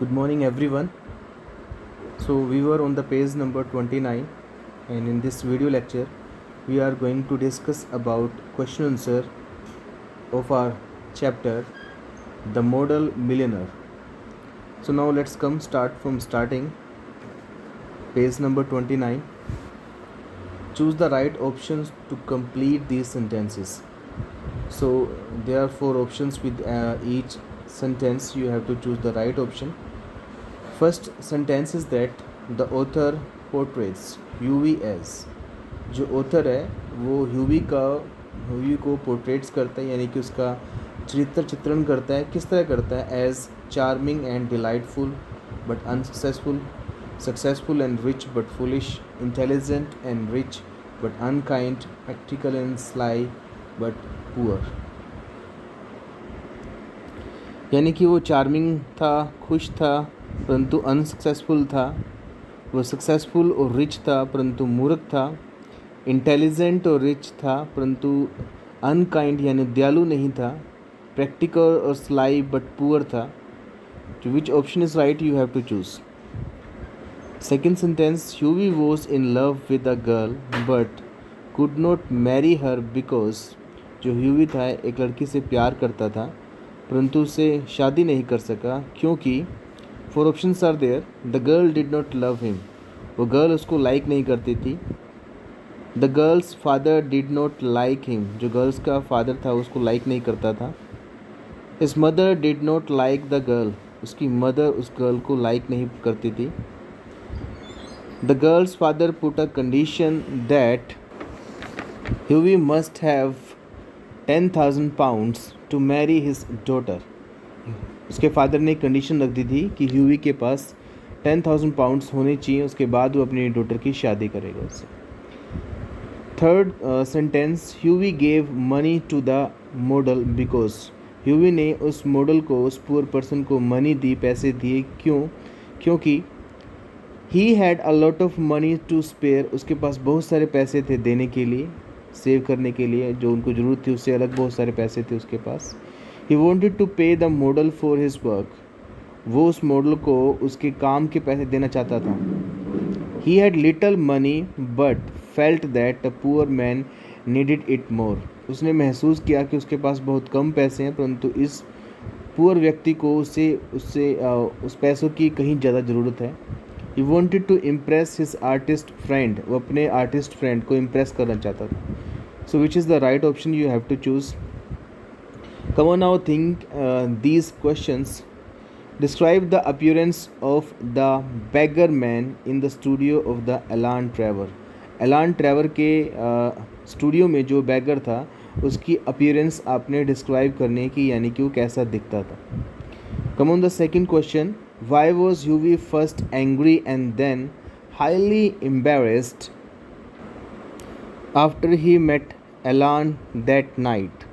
Good morning, everyone. So, we were on the page number 29, and in this video lecture, we are going to discuss about question answer of our chapter The Model Millionaire. So, now let's start from starting. Page number 29. Choose the right options to complete these sentences. So, there are 4 options with each sentence. You have to choose the right option. First sentence is that the author portrays ह्यूवी as, जो author है वो ह्यूवी को portraits करता है, यानी कि उसका चित्रण करता है. किस तरह करता है? As charming and delightful but unsuccessful, successful and rich but foolish, intelligent and rich but unkind, practical and sly but poor. यानी कि वो चार्मिंग था, खुश था परंतु अनसक्सेसफुल था, वो सक्सेसफुल और रिच था परंतु मूर्ख था, इंटेलिजेंट और रिच था परंतु अनकाइंड यानी दयालु नहीं था, प्रैक्टिकल और स्लाई बट पुअर था. तो which option is right? You have to choose. Second sentence, Huey was in love with a girl but could not marry her because, जो ह्यूवी था एक लड़की से प्यार करता था परंतु उसे शादी नहीं कर सका क्योंकि four options are there. The girl did not love him, वो गर्ल उसको लाइक नहीं करती थी. The girl's father did not like him, जो गर्ल्स का फादर था उसको लाइक नहीं करता था. His mother did not like the girl, उसकी मदर उस गर्ल को लाइक नहीं करती थी. The girl's father put a condition that Huey must have 10,000 pounds to marry his daughter. उसके फादर ने कंडीशन रख दी थी कि ह्यूवी के पास 10,000 पाउंड्स होने चाहिए, उसके बाद वो अपनी डॉटर की शादी करेगा उससे. Third sentence, Huey gave money to the model because, Huey ने उस मॉडल को, उस पुअर पर्सन को मनी दी, पैसे दिए. क्योंकि he had a lot of money to spare, उसके पास बहुत सारे पैसे थे देने के लिए, सेव करने के लिए, जो उनको ज़रूरत थी उससे अलग बहुत सारे पैसे थे उसके पास. ही वॉन्टेड टू पे the model for his work, वो उस मॉडल को उसके काम के पैसे देना चाहता था. He had little money but felt that the poor man needed it more, उसने महसूस किया कि उसके पास बहुत कम पैसे हैं परंतु इस पुअर व्यक्ति को उससे उस पैसों की कहीं ज़्यादा ज़रूरत है. He wanted to impress his artist friend, वो अपने आर्टिस्ट फ्रेंड को इम्प्रेस करना चाहता था. So which is the right option? You have to choose. Come on, now think these questions. Describe the appearance of the beggar man in the studio of the Alan Trevor. Alan Trevor के studio में जो bagger था उसकी appearance आपने describe करने की, यानी कि वो कैसा दिखता था. Come on the second question. Why was Hughie first angry and then highly embarrassed after he met Alan that night?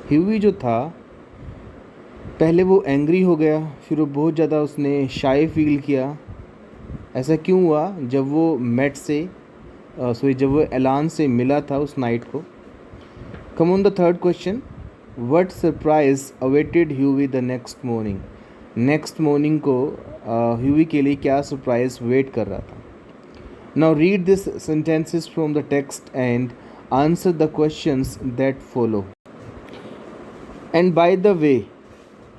ह्यूवी जो था पहले वो एंग्री हो गया, फिर वो बहुत ज़्यादा उसने शाय फील किया. ऐसा क्यों हुआ? जब वो एलान से मिला था उस नाइट को. Come on the third question. What surprise awaited Huey the next morning, next morning को ह्यूवी के लिए क्या सरप्राइज वेट कर रहा था. Now read this sentences from the text and answer the questions that follow. And by the way,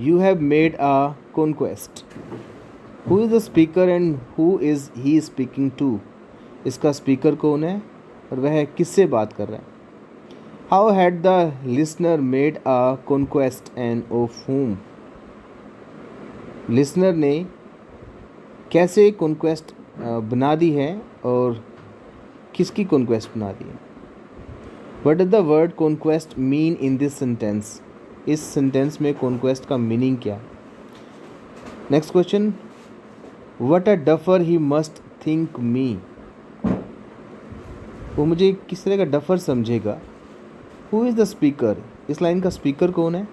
you have made a conquest. Who is the speaker and who is he speaking to? इसका speaker कौन है और वह किससे बात कर रहा है. How had the listener made a conquest and of whom? Listener ने कैसे कॉन्क्वेस्ट बना दी है और किसकी कॉन्क्वेस्ट बना दी है. What does the word conquest mean in this sentence? इस सेंटेंस में कॉन्क्वेस्ट का मीनिंग क्या है. Next question. What a duffer he must think me, वो मुझे किस तरह का डफर समझेगा. हु इज़ द स्पीकर, इस लाइन का स्पीकर कौन है.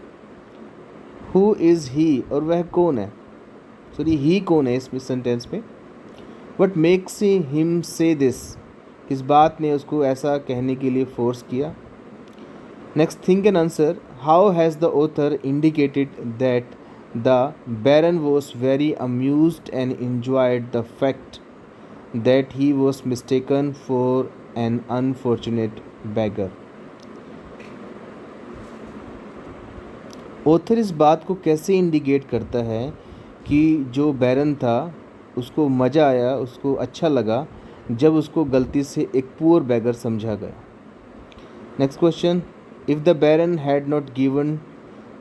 हु इज़ ही, और वह कौन है, सॉरी ही कौन है इस सेंटेंस में. व्हाट मेक्स हिम से दिस, किस बात ने उसको ऐसा कहने के लिए फोर्स किया. Next, think and answer. How has the author indicated that The Baron was very amused and enjoyed the fact that he was mistaken for an unfortunate beggar. Author इस बात को कैसे इंडिकेट करता है कि जो बैरन था उसको मज़ा आया, उसको अच्छा लगा जब उसको गलती से एक पुअर बैगर समझा गया. Next question, if the baron had not given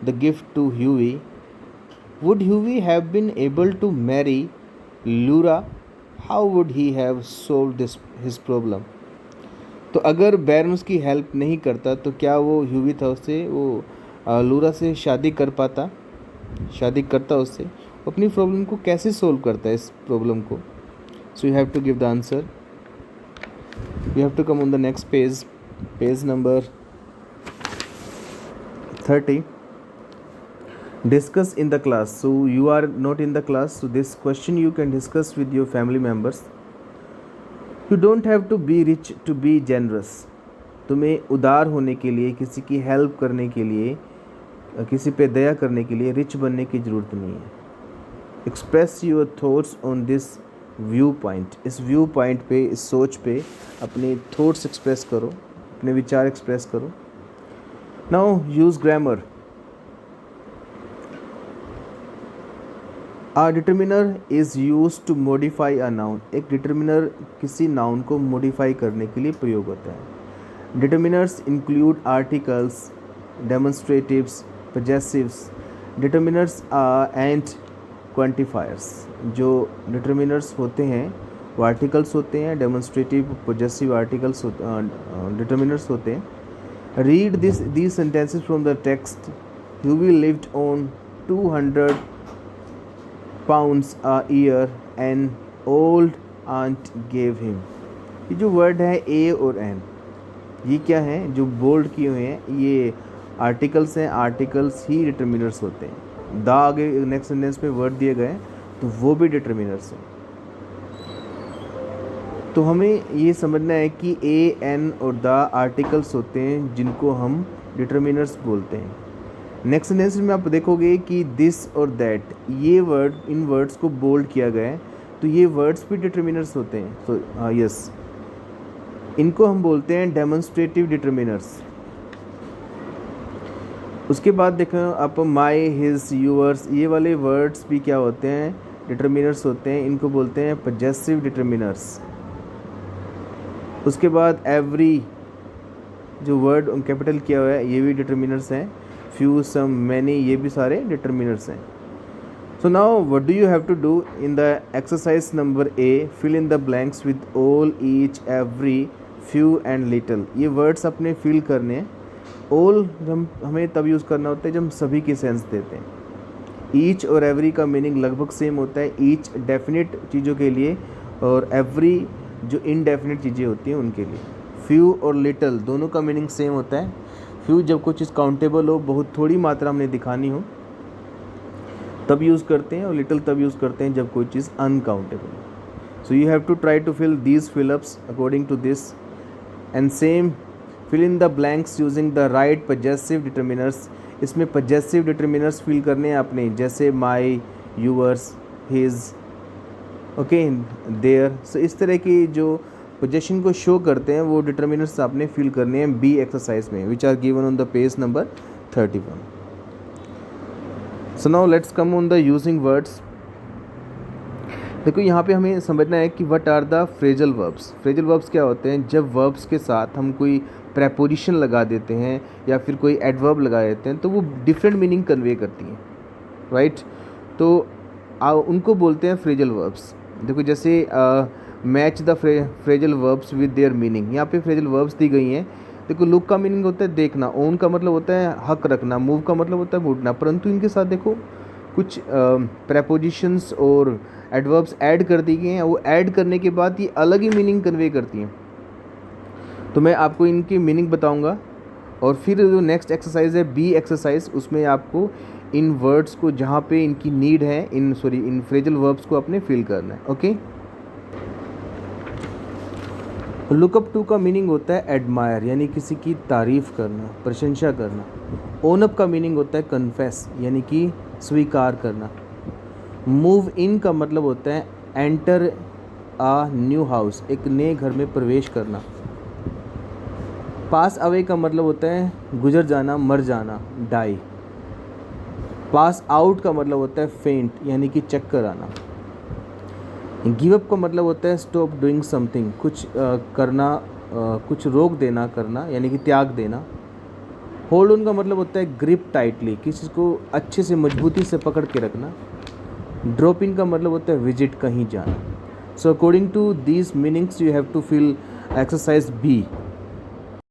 the gift to Huey, would Huey have been able to marry Laura? How would he have solve this his problem? तो अगर बैरन उसकी हेल्प नहीं करता तो क्या वो ह्यूवी था उससे वो लूरा से शादी कर पाता, शादी करता उससे, अपनी प्रॉब्लम को कैसे सोल्व करता है इस प्रॉब्लम को? So you have to give the answer. You have to come on the next page, page number 30. Discuss in the class. So you are not in the class, so this question you can discuss with your family members. You don't have to be rich to be generous. तुम्हें उदार होने के लिए, किसी की help करने के लिए, किसी पे दया करने के लिए रिच बनने की ज़रूरत नहीं है. Express your thoughts on this viewpoint. इस व्यू पॉइंट पे, इस सोच पे अपने थॉट्स एक्सप्रेस करो, अपने विचार एक्सप्रेस करो. Now use grammar. A determiner is used to modify a noun. एक डिटर्मिनर किसी नाउन को मॉडिफाई करने के लिए प्रयोग होता है. Determiners include articles, demonstratives, possessives. Determiners and quantifiers. जो डिटर्मिनर्स होते हैं वो आर्टिकल्स होते हैं, डेमोन्स्ट्रेटिव पोजेसिव आर्टिकल्स डिटर्मिनर्स होते हैं. Read these sentences from the text. Hughie lived on 200 pounds a year and old aunt gave him. ये जो वर्ड है ए और एन, ये क्या है जो बोल्ड किए हुए हैं, ये आर्टिकल्स हैं. आर्टिकल्स ही डिटर्मिनर्स होते हैं. द आगे नेक्स्ट सेंटेंस में वर्ड दिए गए तो वो भी डिटर्मिनर्स हैं. तो हमें ये समझना है कि ए, एन और द आर्टिकल्स होते हैं जिनको हम डिटर्मिनर्स बोलते हैं. नेक्स्ट सेंटेंस में आप देखोगे कि दिस और दैट, ये वर्ड, इन वर्ड्स को बोल्ड किया गया है तो ये वर्ड्स भी डिटर्मिनर्स होते हैं. तो यस, इनको हम बोलते हैं डेमोन्स्ट्रेटिव डिटर्मिनर्स. उसके बाद देखो आप माई, हिज, यूअर्स, ये वाले वर्ड्स भी क्या होते हैं, डिटर्मिनर्स होते हैं. इनको बोलते हैं पोजेसिव डिटर्मिनर्स. उसके बाद एवरी, जो वर्ड कैपिटल किया हुआ है, ये भी डिटर्मिनर्स हैं. फ्यू, सम, मैनी, ये भी सारे डिटर्मिनर्स हैं. So now what do you have to do in the exercise number A? Fill in the blanks with all, each, every, few and little. ये वर्ड्स अपने फिल करने हैं. ऑल हमें तब यूज़ करना होता है जब हम सभी की सेंस देते हैं. ईच और एवरी का मीनिंग लगभग सेम होता है. ईच डेफिनेट चीज़ों के लिए और एवरी जो इनडेफिनेट चीज़ें होती हैं उनके लिए. फ्यू और लिटिल दोनों का मीनिंग सेम होता है. फ्यू जब कोई चीज़ काउंटेबल हो, बहुत थोड़ी मात्रा हमने दिखानी हो, तब यूज़ करते हैं, और लिटिल तब यूज़ करते हैं जब कोई चीज़ अनकाउंटेबल हो. So you have to try to fill these fill ups according to this and same fill in the blanks using the right possessive determiners. इसमें पोजेसिव डिटर्मिनर्स फिल करने हैं आपने, जैसे my, yours, his, okay, their. सो इस तरह की जो पोजेशन को शो करते हैं वो डिटर्मिनर्स आपने फिल करने हैं बी एक्सरसाइज में, which are given on the page number 31. So now let's come on the using words. देखो यहाँ पे हमें समझना है कि what are the phrasal verbs. Phrasal verbs क्या होते हैं? जब वर्ब्स के साथ हम कोई प्रेपोजिशन लगा देते हैं या फिर कोई एडवर्ब लगा देते हैं तो वो डिफरेंट मीनिंग कन्वे करती हैं, राइट? तो उनको बोलते हैं फ्रेजल वर्ब्स. देखो जैसे match the phrasal verbs with their meaning. यहाँ पे फ्रेजल वर्ब्स दी गई हैं. देखो लुक का मीनिंग होता है देखना, ओन का मतलब होता है हक रखना, मूव का मतलब होता है मुड़ना, परंतु इनके साथ देखो कुछ प्रेपोजिशंस और एडवर्ब्स ऐड कर दी गई हैं. वो ऐड करने के बाद ये अलग ही मीनिंग कन्वे करती हैं. तो मैं आपको इनकी मीनिंग बताऊंगा और फिर जो नेक्स्ट एक्सरसाइज है बी एक्सरसाइज, उसमें आपको इन वर्ड्स को जहाँ पे इनकी नीड है, इन फ्रेजल वर्ब्स को अपने फिल करना है. ओके, लुक अप टू का मीनिंग होता है एडमायर, यानी किसी की तारीफ़ करना, प्रशंसा करना। ओन अप का मीनिंग होता है कन्फेस, यानी कि स्वीकार करना। मूव इन का मतलब होता है एंटर आ न्यू हाउस, एक नए घर में प्रवेश करना। पास अवे का मतलब होता है गुजर जाना, मर जाना, डाई। पास आउट का मतलब होता है फेंट, यानी कि चक्कर आना। गिव अप का मतलब होता है स्टॉप डूइंग समथिंग, कुछ करना, कुछ रोक देना, करना, यानी कि त्याग देना। होल्ड ऑन का मतलब होता है ग्रिप टाइटली, किसी को अच्छे से मजबूती से पकड़ के रखना। ड्रॉप इन का मतलब होता है विजिट, कहीं जाना। So according to these meanings you have to fill exercise B.